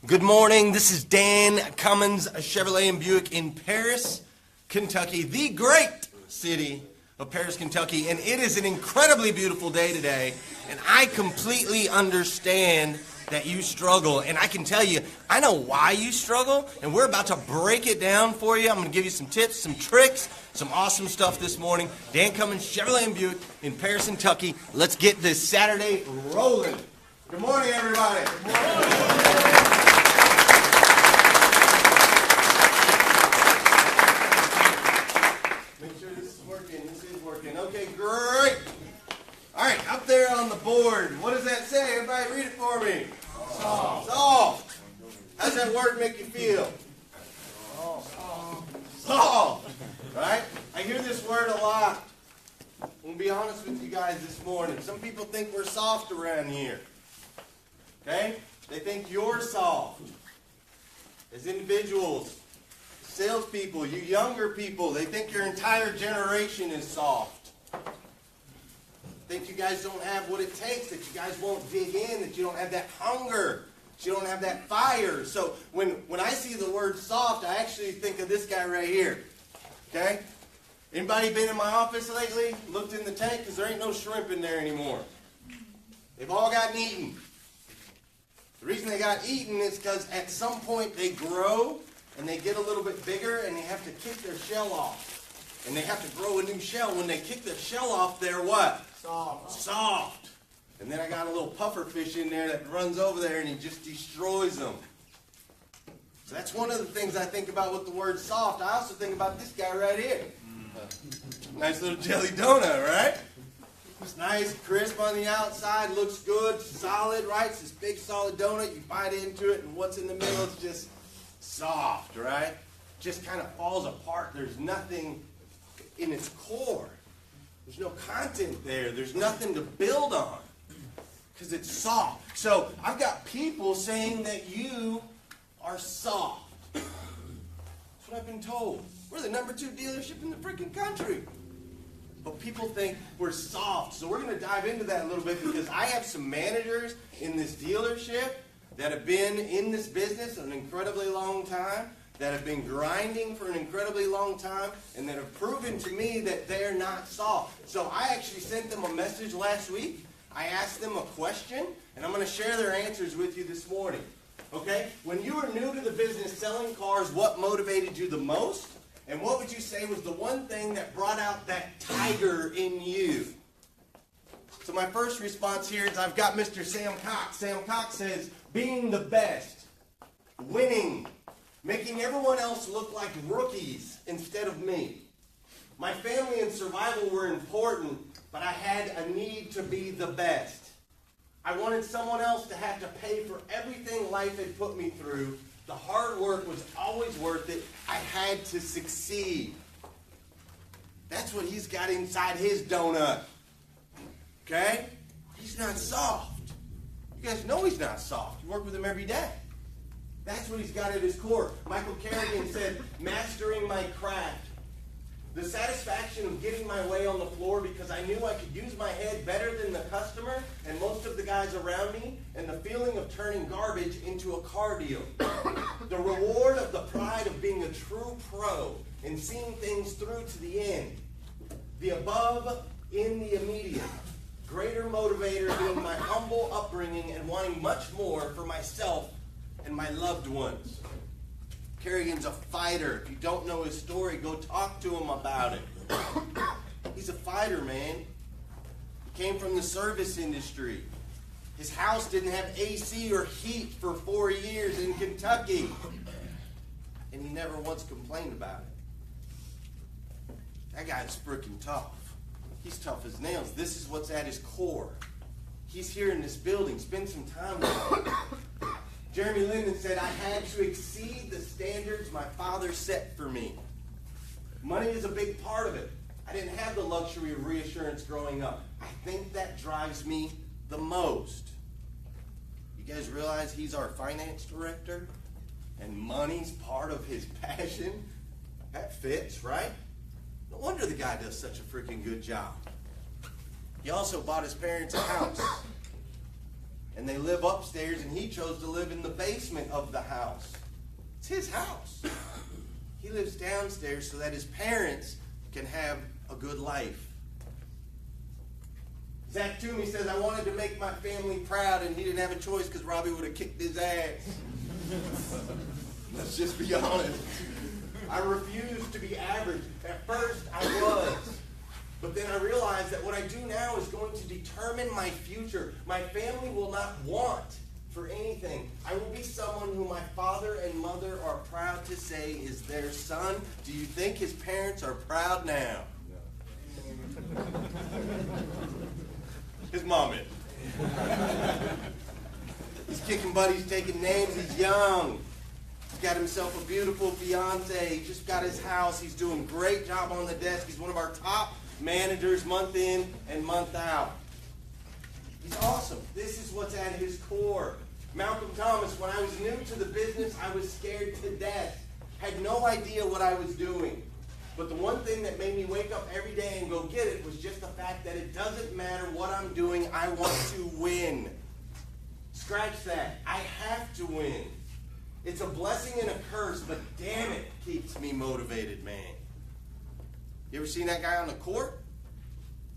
Good morning. This is Dan Cummins, Chevrolet and Buick in Paris, Kentucky, the great city of Paris, Kentucky. And it is an incredibly beautiful day today. And I completely understand that you struggle. And I can tell you, I know why you struggle. And we're about to break it down for you. I'm going to give you some tips, some tricks, some awesome stuff this morning. Dan Cummins, Chevrolet and Buick in Paris, Kentucky. Let's get this Saturday rolling. Good morning, everybody. Good morning. Make sure this is working. This is working. Okay, great. All right, up there on the board, what does that say? Everybody read it for me. Soft. Soft. How does that word make you feel? Soft. Right? I hear this word a lot. I'm going to be honest with you guys this morning. Some people think we're soft around here. Okay? They think you're soft. As individuals, salespeople, you younger people, they think your entire generation is soft. Think you guys don't have what it takes, that you guys won't dig in, that you don't have that hunger, that you don't have that fire. So when I see the word soft, I actually think of this guy right here. Okay? Anybody been in my office lately? Looked in the tank? Because there ain't no shrimp in there anymore. They've all gotten eaten. The reason they got eaten is because at some point they grow and they get a little bit bigger and they have to kick their shell off. And they have to grow a new shell. When they kick the shell off, they're what? Soft. Soft. And then I got a little puffer fish in there that runs over there and he just destroys them. So that's one of the things I think about with the word soft. I also think about this guy right here. Nice little jelly donut, right? It's nice, crisp on the outside, looks good, solid, right? It's this big solid donut. You bite into it and what's in the middle is just soft, right? Just kind of falls apart. There's nothing in its core. There's no content there. There's nothing to build on because it's soft. So I've got people saying that you are soft. That's what I've been told. We're the #2 dealership in the freaking country. But people think we're soft. So we're going to dive into that a little bit because I have some managers in this dealership that have been in this business an incredibly long time, that have been grinding for an incredibly long time, and that have proven to me that they're not soft. So I actually sent them a message last week. I asked them a question, and I'm going to share their answers with you this morning. Okay? When you were new to the business selling cars, what motivated you the most? And what would you say was the one thing that brought out that tiger in you? So my first response here is I've got Mr. Sam Cox. Sam Cox says, being the best, winning, making everyone else look like rookies instead of me. My family and survival were important, but I had a need to be the best. I wanted someone else to have to pay for everything life had put me through. The hard work was always worth it. I had to succeed. That's what he's got inside his donut. Okay? He's not soft. You guys know he's not soft. You work with him every day. That's what he's got at his core. Michael Kerrigan said, mastering my craft. The satisfaction of getting my way on the floor because I knew I could use my head better than the customer and most of the guys around me, and the feeling of turning garbage into a car deal. The reward of the pride of being a true pro and seeing things through to the end. The above in the immediate. Greater motivator being my humble upbringing and wanting much more for myself and my loved ones. Kerrigan's a fighter. If you don't know his story, go talk to him about it. He's a fighter, man. He came from the service industry. His house didn't have AC or heat for 4 years in Kentucky. And he never once complained about it. That guy's freaking tough. He's tough as nails. This is what's at his core. He's here in this building. Spend some time with him. Jeremy Linden said, I had to exceed the standards my father set for me. Money is a big part of it. I didn't have the luxury of reassurance growing up. I think that drives me the most. You guys realize he's our finance director? And money's part of his passion? That fits, right? No wonder the guy does such a freaking good job. He also bought his parents a house. and they live upstairs, and he chose to live in the basement of the house. It's his house. He lives downstairs so that his parents can have a good life. Zach Toomey says, I wanted to make my family proud, and he didn't have a choice because Robbie would have kicked his ass. Let's just be honest. I refused to be average. At first, I was. But then I realized that what I do now is going to determine my future. My family will not want for anything. I will be someone who my father and mother are proud to say is their son. Do you think his parents are proud now? No. His mom is. He's kicking butt, he's taking names, he's young. He's got himself a beautiful fiance. He just got his house. He's doing a great job on the desk. He's one of our top managers month in and month out. He's awesome. This is what's at his core. Malcolm Thomas, when I was new to the business, I was scared to death. Had no idea what I was doing. But the one thing that made me wake up every day and go get it was just the fact that it doesn't matter what I'm doing, I want to win. Scratch that. I have to win. It's a blessing and a curse, but damn it, keeps me motivated, man. You ever seen that guy on the court?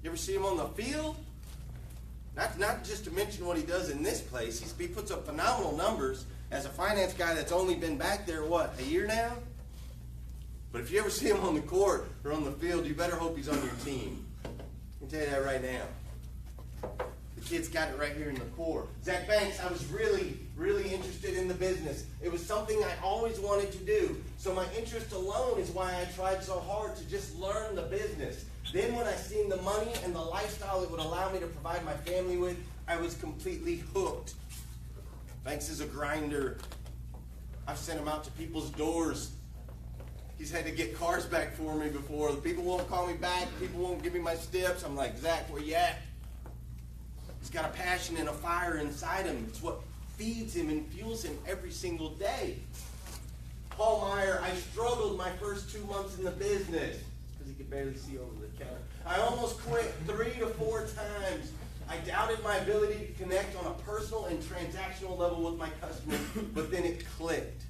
You ever see him on the field? Not just to mention what he does in this place. He puts up phenomenal numbers as a finance guy that's only been back there, what, a year now? But if you ever see him on the court or on the field, you better hope he's on your team. I can tell you that right now. The kid's got it right here in the core. Zach Banks, I was really, really interested in the business. It was something I always wanted to do. So my interest alone is why I tried so hard to just learn the business. Then when I seen the money and the lifestyle it would allow me to provide my family with, I was completely hooked. Banks is a grinder. I've sent him out to people's doors. He's had to get cars back for me before. The people won't call me back. People won't give me my steps. I'm like, Zach, where you at? He's got a passion and a fire inside him. It's what feeds him and fuels him every single day. Paul Meyer, I struggled my first 2 months in the business because he could barely see over the counter. I almost quit 3 to 4 times. I doubted my ability to connect on a personal and transactional level with my customers, but then it clicked.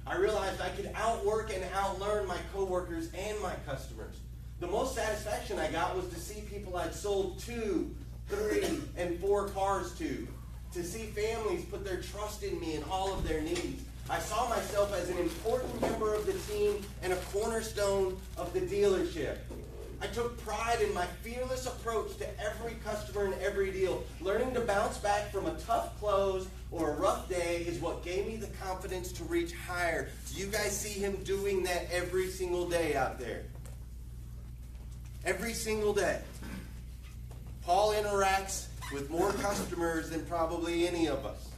I realized I could outwork and outlearn my coworkers and my customers. The most satisfaction I got was to see people I'd sold 2, 3, and 4 cars to see families put their trust in me in all of their needs. I saw myself as an important member of the team and a cornerstone of the dealership. I took pride in my fearless approach to every customer and every deal. Learning to bounce back from a tough close or a rough day is what gave me the confidence to reach higher. Do you guys see him doing that every single day out there? Every single day. Paul interacts with more customers than probably any of us.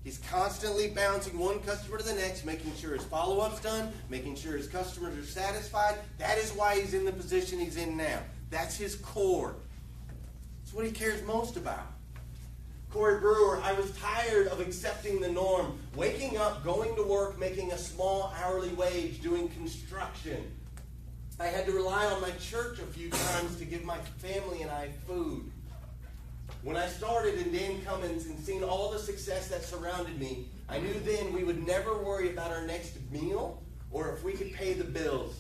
He's constantly bouncing one customer to the next, making sure his follow-up's done, making sure his customers are satisfied. That is why he's in the position he's in now. That's his core. It's what he cares most about. Corey Brewer, I was tired of accepting the norm, waking up, going to work, making a small hourly wage, doing construction. I had to rely on my church a few times to give my family and I food. When I started in Dan Cummins and seen all the success that surrounded me, I knew then we would never worry about our next meal or if we could pay the bills.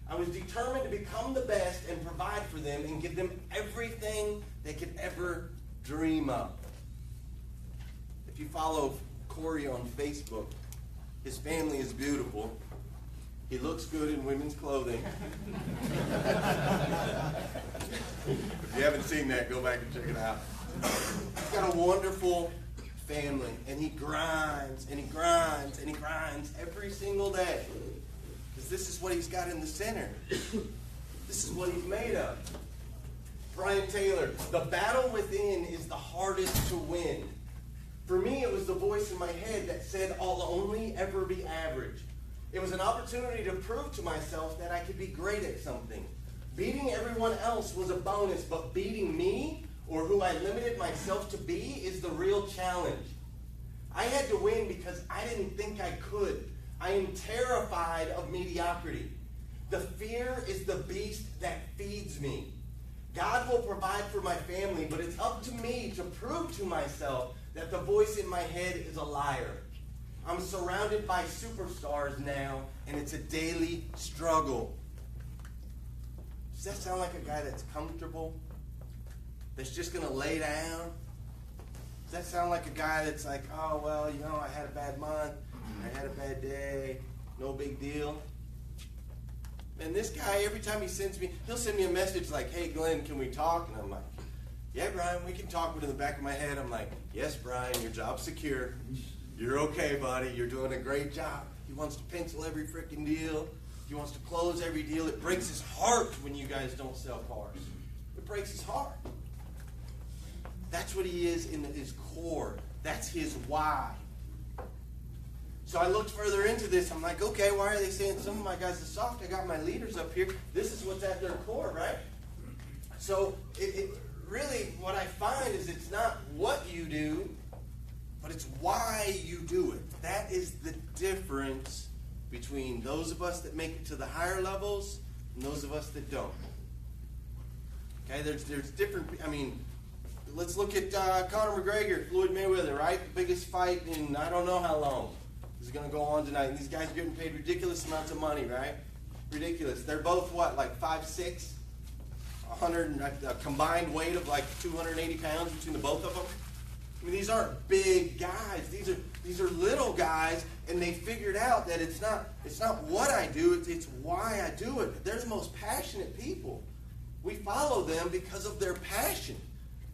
I was determined to become the best and provide for them and give them everything they could ever dream of. If you follow Corey on Facebook, his family is beautiful. He looks good in women's clothing. If you haven't seen that, go back and check it out. He's got a wonderful family, and he grinds, and he grinds, and he grinds every single day. Because this is what he's got in the center. This is what he's made of. Brian Taylor, the battle within is the hardest to win. For me, it was the voice in my head that said, I'll only ever be average. It was an opportunity to prove to myself that I could be great at something. Beating everyone else was a bonus, but beating me, or who I limited myself to be, is the real challenge. I had to win because I didn't think I could. I am terrified of mediocrity. The fear is the beast that feeds me. God will provide for my family, but it's up to me to prove to myself that the voice in my head is a liar. I'm surrounded by superstars now, and it's a daily struggle. Does that sound like a guy that's comfortable? That's just going to lay down? Does that sound like a guy that's like, oh, well, I had a bad month, I had a bad day, no big deal? And this guy, every time he'll send me a message like, hey, Glenn, can we talk? And I'm like, yeah, Brian, we can talk. But in the back of my head, I'm like, yes, Brian, your job's secure. You're okay, buddy. You're doing a great job. He wants to pencil every freaking deal. He wants to close every deal. It breaks his heart when you guys don't sell cars. It breaks his heart. That's what he is in his core. That's his why. So I looked further into this. I'm like, okay, why are they saying some of my guys are soft? I got my leaders up here. This is what's at their core, right? So it really, what I find is it's not what you do, but it's why you do it. That is the difference between those of us that make it to the higher levels and those of us that don't. Okay, there's different, let's look at Conor McGregor, Floyd Mayweather, right? The biggest fight in I don't know how long. This is going to go on tonight. And these guys are getting paid ridiculous amounts of money, right? Ridiculous. They're both what, like 5'6"? 100, a combined weight of like 280 pounds between the both of them. These aren't big guys. These are little guys, and they figured out that it's not what I do, it's why I do it. They're the most passionate people. We follow them because of their passion.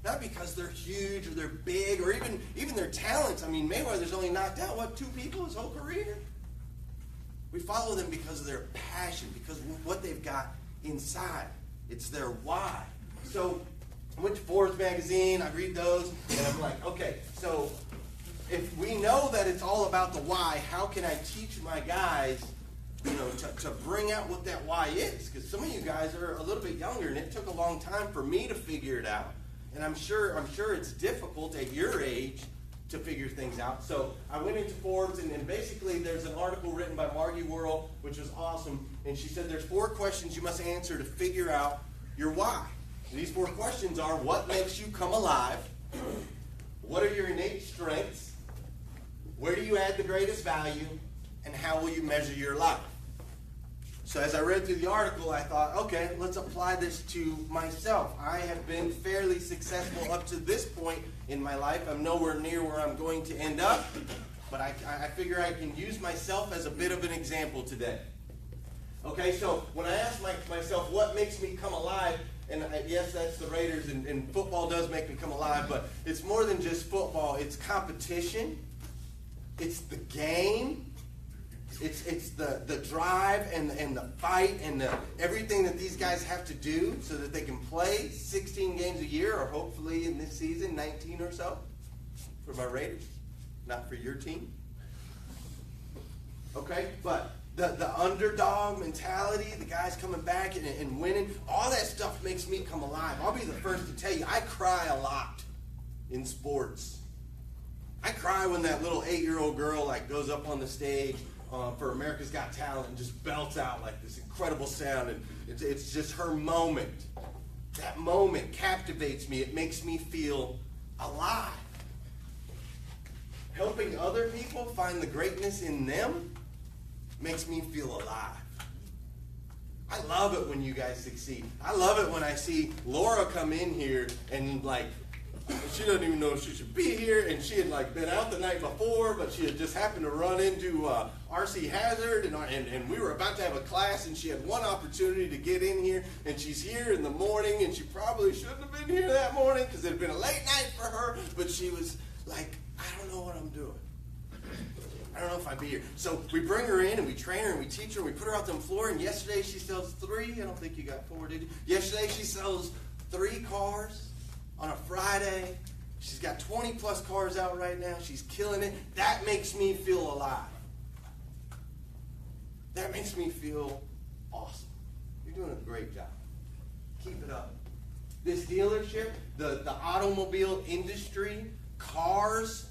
Not because they're huge or they're big or even their talents. Mayweather's only knocked out, 2 people his whole career? We follow them because of their passion, because of what they've got inside. It's their why. So I went to Forbes magazine, I read those, and I'm like, okay, so if we know that it's all about the why, how can I teach my guys, to bring out what that why is? Because some of you guys are a little bit younger, and it took a long time for me to figure it out. And I'm sure it's difficult at your age to figure things out. So I went into Forbes, and basically there's an article written by Margie Worrell, which was awesome. And she said there's 4 questions you must answer to figure out your why. And these 4 questions are: what makes you come alive? What are your innate strengths? Where do you add the greatest value? And how will you measure your life? So as I read through the article, I thought, okay, let's apply this to myself. I have been fairly successful up to this point in my life. I'm nowhere near where I'm going to end up, but I figure I can use myself as a bit of an example today. Okay, so when I ask myself what makes me come alive, and yes, that's the Raiders, and football does make me come alive, but it's more than just football. It's competition. It's the game. It's the drive and the fight and everything that these guys have to do so that they can play 16 games a year, or hopefully in this season 19 or so for my Raiders, not for your team. Okay, but the underdog mentality, the guys coming back and winning, all that stuff makes me come alive. I'll be the first to tell you, I cry a lot in sports. I cry when that little 8-year-old girl goes up on the stage for America's Got Talent and just belts out like this incredible sound, and it's just her moment. That moment captivates me. It makes me feel alive. Helping other people find the greatness in them makes me feel alive. I love it when you guys succeed. I love it when I see Laura come in here and she doesn't even know if she should be here, and she had been out the night before, but she had just happened to run into R.C. Hazard, and we were about to have a class, and she had one opportunity to get in here, and she's here in the morning, and she probably shouldn't have been here that morning because it had been a late night for her, but she was like, I don't know what I'm doing. I don't know if I'd be here. So we bring her in, and we train her, and we teach her, and we put her out on the floor, and yesterday she sells 3. I don't think you got 4, did you? Yesterday she sells 3 cars. On a Friday. She's got 20 plus cars out right now. She's killing it. That makes me feel alive. That makes me feel awesome. You're doing a great job. Keep it up. This dealership, the automobile industry, cars,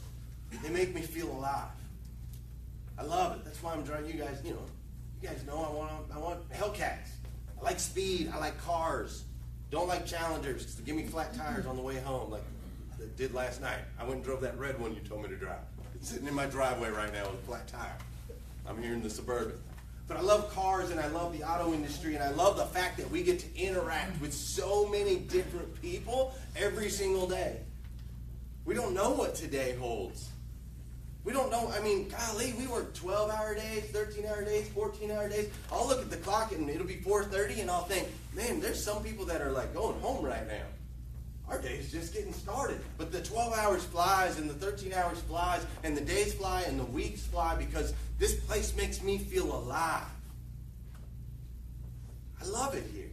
they make me feel alive. I love it. That's why I'm driving you guys, you guys know I want Hellcats. I like speed. I like cars. Don't like Challengers because they give me flat tires on the way home. did last night. I went and drove that red one you told me to drive. It's sitting in my driveway right now with a flat tire. I'm here in the Suburban. But I love cars and I love the auto industry and I love the fact that we get to interact with so many different people every single day. We don't know what today holds. We don't know, I mean, golly, we work 12-hour days, 13-hour days, 14-hour days. I'll look at the clock and it'll be 4:30 and I'll think, man, there's some people that are like going home right now. Our day's just getting started. But the 12 hours flies and the 13 hours flies and the days fly and the weeks fly because this place makes me feel alive. I love it here.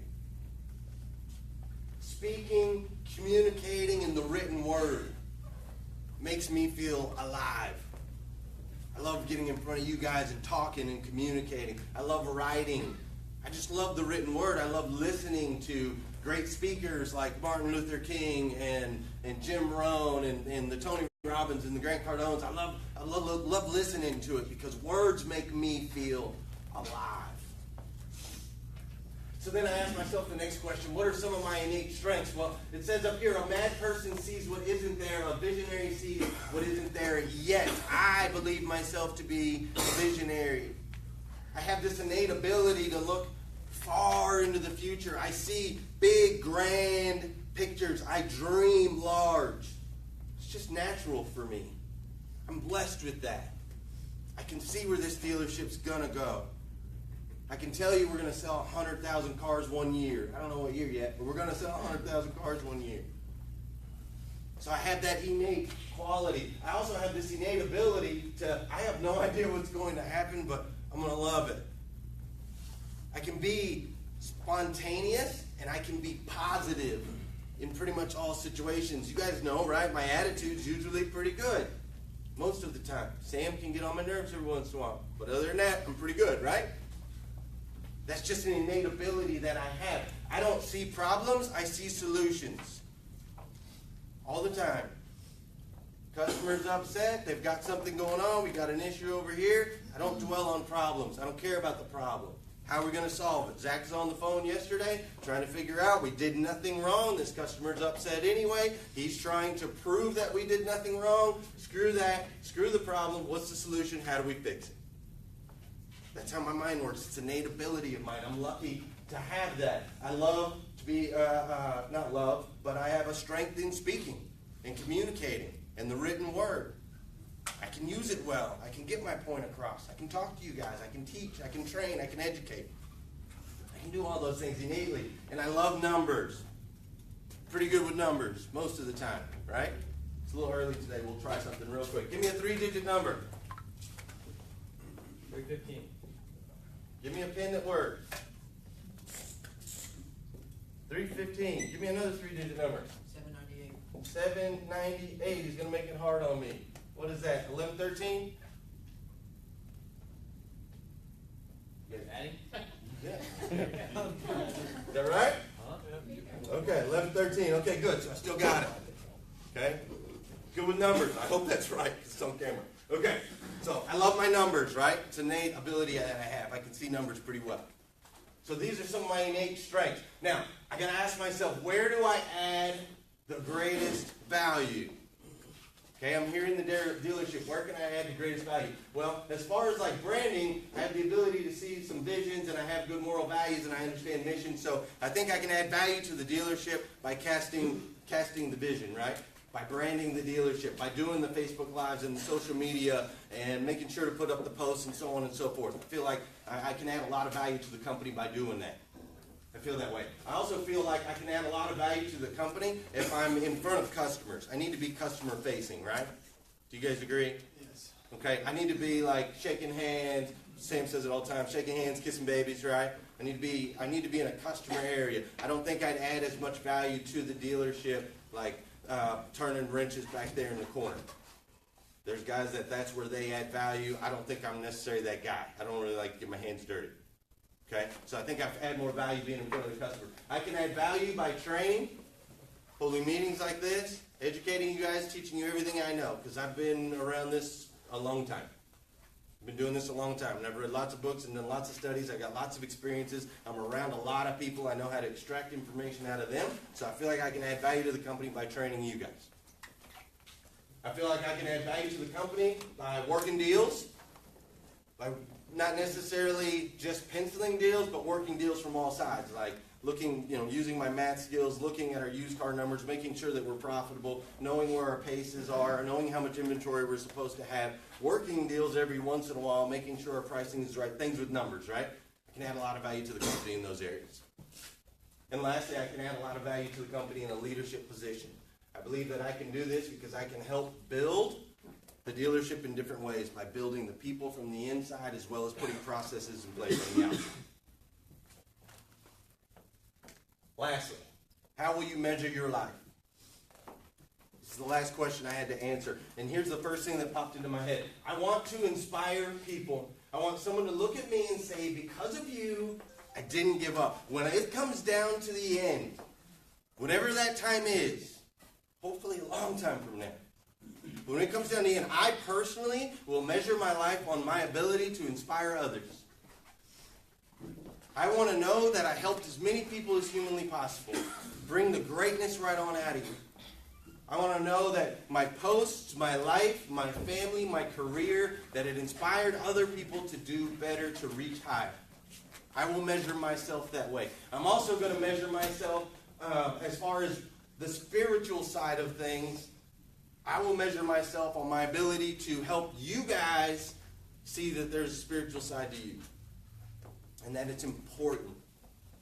Speaking, communicating in the written word makes me feel alive. I love getting in front of you guys and talking and communicating. I love writing. I just love the written word. I love listening to great speakers like Martin Luther King and Jim Rohn and the Tony Robbins and the Grant Cardones. I love listening to it because words make me feel alive. So then I asked myself the next question, what are some of my innate strengths? Well, it says up here, a mad person sees what isn't there, a visionary sees what isn't there yet. I believe myself to be a visionary. I have this innate ability to look far into the future. I see big, grand pictures. I dream large. It's just natural for me. I'm blessed with that. I can see where this dealership's gonna go. I can tell you we're going to sell 100,000 cars one year. I don't know what year yet, but we're going to sell 100,000 cars one year. So I have that innate quality. I also have this innate ability to, I have no idea what's going to happen, but I'm going to love it. I can be spontaneous and I can be positive in pretty much all situations. You guys know, right? My attitude's usually pretty good. Most of the time. Sam can get on my nerves every once in a while. But other than that, I'm pretty good, right? That's just an innate ability that I have. I don't see problems, I see solutions. All the time. Customer's upset, they've got something going on, we got an issue over here. I don't dwell on problems. I don't care about the problem. How are we going to solve it? Zach was on the phone yesterday trying to figure out we did nothing wrong. This customer's upset anyway. He's trying to prove that we did nothing wrong. Screw that. Screw the problem. What's the solution? How do we fix it? That's how my mind works. It's an innate ability of mine. I'm lucky to have that. I love to be, not love, but I have a strength in speaking and communicating and the written word. I can use it well. I can get my point across. I can talk to you guys. I can teach. I can train. I can educate. I can do all those things innately. And I love numbers. Pretty good with numbers most of the time, right? It's a little early today. We'll try something real quick. Give me a 3-digit number. 315. Give me a pen that works. 315. Give me another 3-digit number. 798. 798. He's going to make it hard on me. What is that? 1113? You guys adding? Yeah. Is that right? Huh? Okay, 1113. Okay, good. So I still got it. Okay? Good with numbers. I hope that's right. It's on camera. Okay. So I love my numbers, right? It's an innate ability that I have. I can see numbers pretty well. So these are some of my innate strengths. Now, I got to ask myself, where do I add the greatest value? Okay, I'm here in the dealership. Where can I add the greatest value? Well, as far as like branding, I have the ability to see some visions and I have good moral values and I understand mission. So I think I can add value to the dealership by casting the vision, right? By branding the dealership, by doing the Facebook Lives and the social media and making sure to put up the posts and so on and so forth. I feel like I can add a lot of value to the company by doing that. I feel that way. I also feel like I can add a lot of value to the company if I'm in front of customers. I need to be customer facing, right? Do you guys agree? Yes. Okay, I need to be like shaking hands. Sam says it all the time, shaking hands, kissing babies, right? I need to be in a customer area. I don't think I'd add as much value to the dealership like turning wrenches back there in the corner. There's guys that's where they add value. I don't think I'm necessarily that guy. I don't really like to get my hands dirty. Okay, so I think I add more value being in front of the customer. I can add value by training, holding meetings like this, educating you guys, teaching you everything I know, because I've been around this a long time. I've been doing this a long time, and I've read lots of books and done lots of studies. I got lots of experiences. I'm around a lot of people. I know how to extract information out of them, so I feel like I can add value to the company by training you guys. I feel like I can add value to the company by working deals, by not necessarily just penciling deals, but working deals from all sides, like looking, using my math skills, looking at our used car numbers, making sure that we're profitable, knowing where our paces are, knowing how much inventory we're supposed to have, working deals every once in a while, making sure our pricing is right, things with numbers, right? I can add a lot of value to the company in those areas. And lastly, I can add a lot of value to the company in a leadership position. I believe that I can do this because I can help build the dealership in different ways by building the people from the inside as well as putting processes in place on the outside. Lastly, how will you measure your life? This is the last question I had to answer. And here's the first thing that popped into my head. I want to inspire people. I want someone to look at me and say, because of you, I didn't give up. When it comes down to the end, whatever that time is, hopefully a long time from now, but when it comes down to the end, I personally will measure my life on my ability to inspire others. I want to know that I helped as many people as humanly possible. Bring the greatness right on out of you. I want to know that my posts, my life, my family, my career, that it inspired other people to do better, to reach higher. I will measure myself that way. I'm also going to measure myself as far as the spiritual side of things. I will measure myself on my ability to help you guys see that there's a spiritual side to you. And that it's important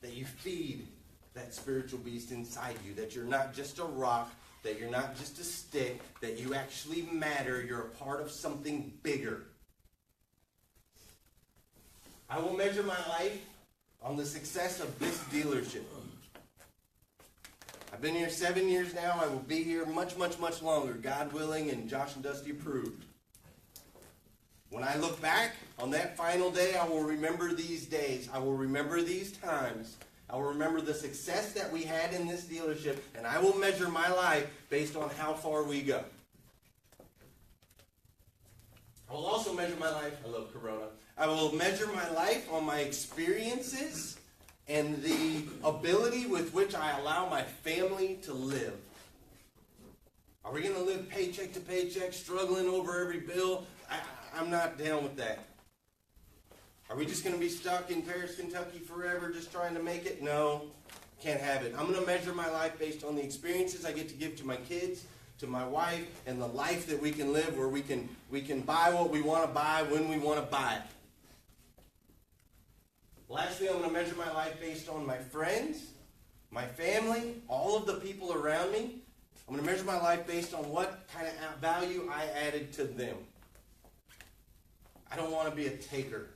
that you feed that spiritual beast inside you, that you're not just a rock, that you're not just a stick, that you actually matter, you're a part of something bigger. I will measure my life on the success of this dealership. I've been here 7 years now. I will be here much, much, much longer, God willing, and Josh and Dusty approved. When I look back on that final day, I will remember these days. I will remember these times. I will remember the success that we had in this dealership, and I will measure my life based on how far we go. I will also measure my life. I love Corona. I will measure my life on my experiences and the ability with which I allow my family to live. Are we going to live paycheck to paycheck, struggling over every bill? I'm not down with that. Are we just going to be stuck in Paris, Kentucky forever just trying to make it? No, can't have it. I'm going to measure my life based on the experiences I get to give to my kids, to my wife, and the life that we can live where we can buy what we want to buy when we want to buy it. Lastly, I'm going to measure my life based on my friends, my family, all of the people around me. I'm going to measure my life based on what kind of value I added to them. I don't want to be a taker.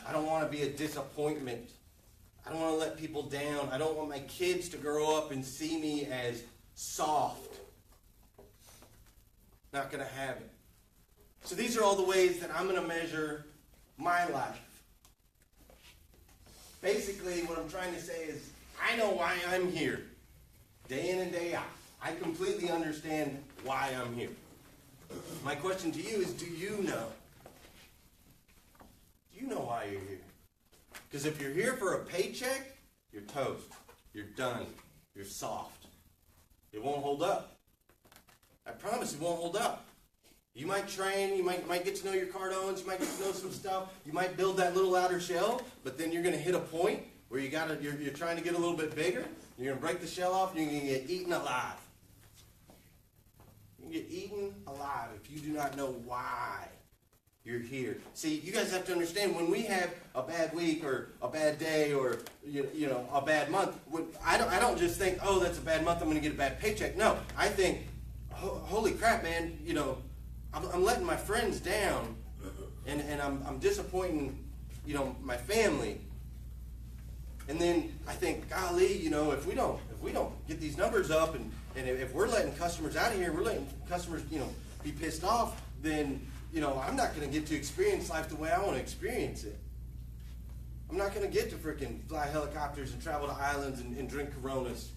I don't want to be a disappointment. I don't want to let people down. I don't want my kids to grow up and see me as soft. Not going to have it. So these are all the ways that I'm going to measure my life. Basically, what I'm trying to say is, I know why I'm here, day in and day out. I completely understand why I'm here. My question to you is, do you know? Do you know why you're here? Because if you're here for a paycheck, you're toast. You're done. You're soft. It won't hold up. I promise it won't hold up. You might train, you might get to know your Cardones, you might get to know some stuff, you might build that little outer shell, but then you're going to hit a point where you're trying to get a little bit bigger, you're going to break the shell off, and you're going to get eaten alive. You can get eaten alive if you do not know why you're here. See, you guys have to understand, when we have a bad week or a bad day or a bad month, I don't just think, oh, that's a bad month, I'm going to get a bad paycheck. No, I think, holy crap, man, I'm letting my friends down, and I'm disappointing, my family. And then I think, golly, if we don't get these numbers up, and if we're letting customers out of here, we're letting customers, be pissed off, then, I'm not going to get to experience life the way I want to experience it. I'm not going to get to freaking fly helicopters and travel to islands and drink Coronas.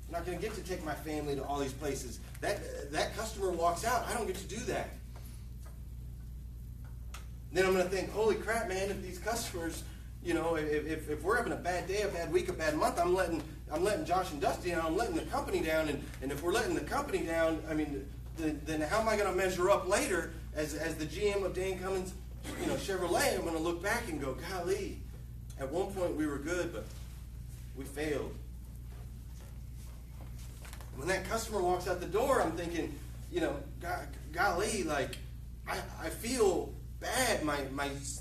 I'm not going to get to take my family to all these places. That customer walks out. I don't get to do that. Then I'm going to think, holy crap, man, if these customers, if we're having a bad day, a bad week, a bad month, I'm letting Josh and Dusty down, I'm letting the company down, and if we're letting the company down, then how am I going to measure up later as the GM of Dan Cummins, Chevrolet? I'm going to look back and go, golly, at one point we were good, but we failed. When that customer walks out the door, I'm thinking, golly, like I feel bad.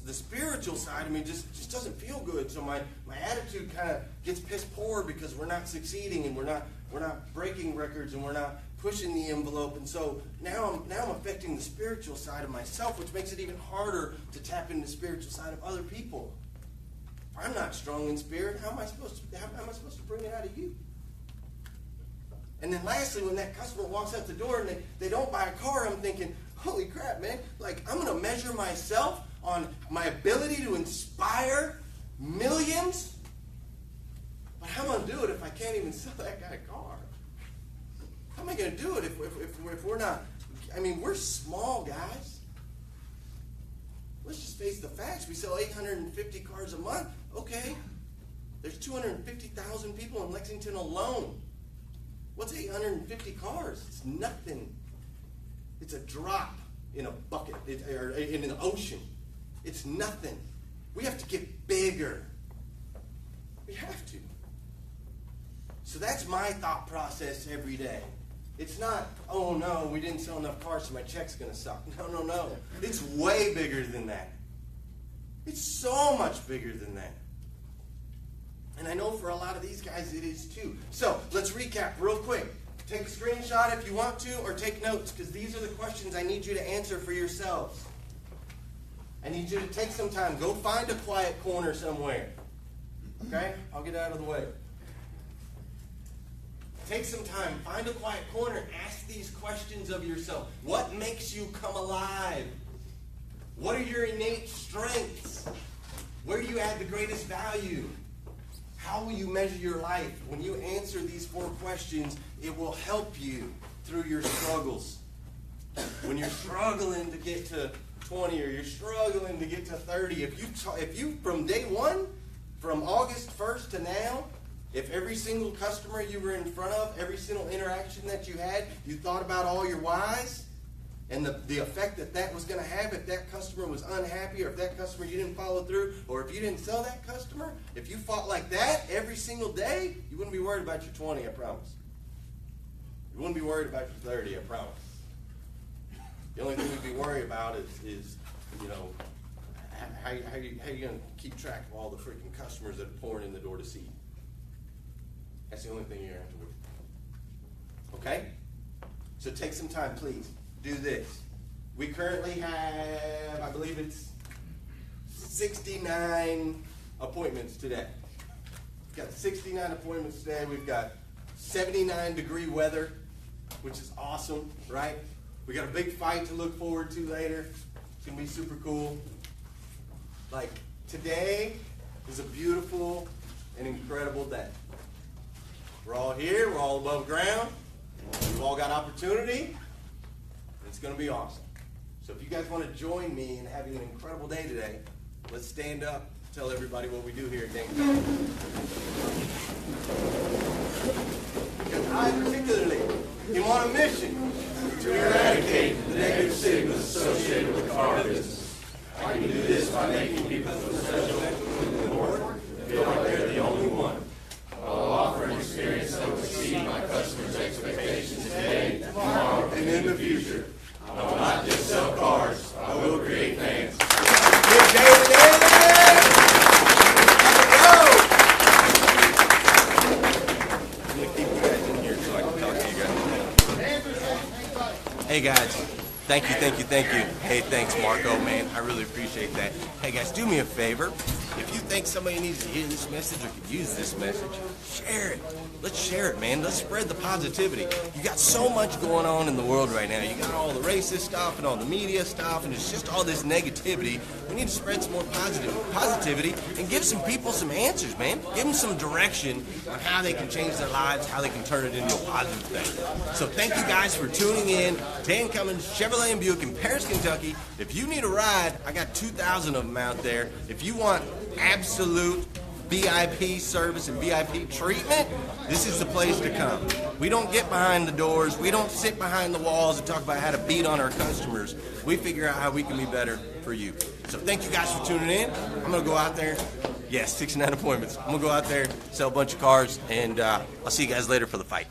The spiritual side of me just doesn't feel good. So my attitude kind of gets piss poor because we're not succeeding and we're not breaking records and we're not pushing the envelope. And so now I'm affecting the spiritual side of myself, which makes it even harder to tap into the spiritual side of other people. If I'm not strong in spirit, how am I supposed to bring it out of you? And then lastly, when that customer walks out the door and they don't buy a car, I'm thinking, holy crap, man. Like, I'm going to measure myself on my ability to inspire millions? But how am I going to do it if I can't even sell that guy a car? How am I going to do it if we're not? I mean, we're small, guys. Let's just face the facts. We sell 850 cars a month. Okay. There's 250,000 people in Lexington alone. What's 850 cars? It's nothing. It's a drop in a bucket, or in an ocean. It's nothing. We have to get bigger. We have to. So that's my thought process every day. It's not, oh no, we didn't sell enough cars so my check's going to suck. No. It's way bigger than that. It's so much bigger than that. And I know for a lot of these guys it is too. So let's recap real quick. Take a screenshot if you want to, or take notes, because these are the questions I need you to answer for yourselves. I need you to take some time. Go find a quiet corner somewhere. Okay? I'll get out of the way. Take some time. Find a quiet corner. Ask these questions of yourself. What makes you come alive? What are your innate strengths? Where do you add the greatest value? How will you measure your life? When you answer these 4 questions, it will help you through your struggles. When you're struggling to get to 20 or you're struggling to get to 30, if you from day one, from August 1st to now, if every single customer you were in front of, every single interaction that you had, you thought about all your whys and the effect that was going to have if that customer was unhappy, or if that customer you didn't follow through, or if you didn't sell that customer, if you fought like that every single day, you wouldn't be worried about your 20, I promise. You wouldn't be worried about your 30, I promise. The only thing you'd be worried about is how you going to keep track of all the freaking customers that are pouring in the door to see you. That's the only thing you're going to have to worry about. Okay? So take some time, please. Do this. We currently have, I believe it's 69 appointments today. We've got 69 appointments today. We've got 79-degree weather, which is awesome, right? We got a big fight to look forward to later. It's going to be super cool. Like, today is a beautiful and incredible day. We're all here. We're all above ground. We've all got opportunity. It's going to be awesome. So if you guys want to join me in having an incredible day today, let's stand up, tell everybody what we do here at Dan Cummins. Because I particularly am on a mission to eradicate the negative stigmas associated with the car business. I can do this by making people feel special with the Lord, feel like they're the only one. I'll offer an experience that will exceed my customers' expectations today, tomorrow, and in the future. I will not just sell cars, I will create fans. Good day today! I'm going to keep you guys in here so I can talk to you guys. Hey guys, thank you. Hey, thanks Marco, man. I really appreciate that. Hey guys, do me a favor. If you think somebody needs to hear this message or could use this message, share it. Let's share it, man. Let's spread the positivity. You got so much going on in the world right now. You got all the racist stuff and all the media stuff, and it's just all this negativity. We need to spread some more positivity and give some people some answers, man. Give them some direction on how they can change their lives, how they can turn it into a positive thing. So thank you guys for tuning in. Dan Cummins, Chevrolet and Buick in Paris, Kentucky. If you need a ride, I got 2,000 of them out there. If you want absolute VIP service and VIP treatment, this is the place to come. We don't get behind the doors. We don't sit behind the walls and talk about how to beat on our customers. We figure out how we can be better for you. So thank you guys for tuning in. I'm going to go out there. Yes, 69 appointments. I'm going to go out there, sell a bunch of cars, and I'll see you guys later for the fight.